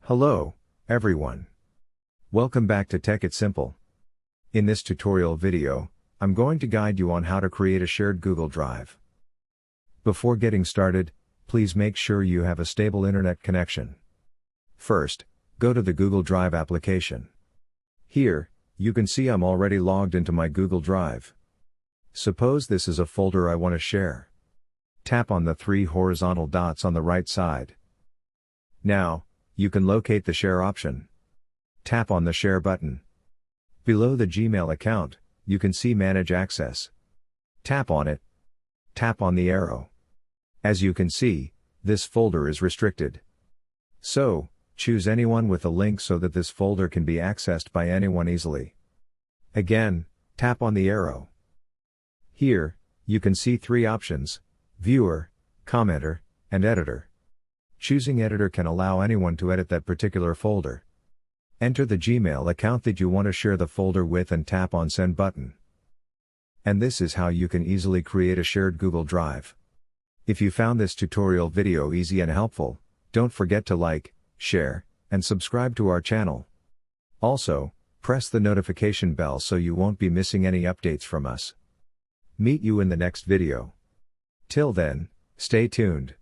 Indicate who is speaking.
Speaker 1: Hello, everyone. Welcome back to Tech It's Simple. In this tutorial video, I'm going to guide you on how to create a shared Google Drive. Before getting started, please make sure you have a stable internet connection. First, go to the Google Drive application. Here, you can see I'm already logged into my Google Drive. Suppose this is a folder I want to share. Tap on the three horizontal dots on the right side. Now, you can locate the Share option. Tap on the Share button. Below the Gmail account, you can see Manage Access. Tap on it. Tap on the arrow. As you can see, this folder is restricted. So, choose anyone with a link so that this folder can be accessed by anyone easily. Again, tap on the arrow. Here, you can see three options: Viewer, Commenter, and Editor. Choosing Editor can allow anyone to edit that particular folder. Enter the Gmail account that you want to share the folder with and tap on Send button. And this is how you can easily create a shared Google Drive. If you found this tutorial video easy and helpful, don't forget to like, share, and subscribe to our channel. Also, press the notification bell so you won't be missing any updates from us. Meet you in the next video. Till then, stay tuned.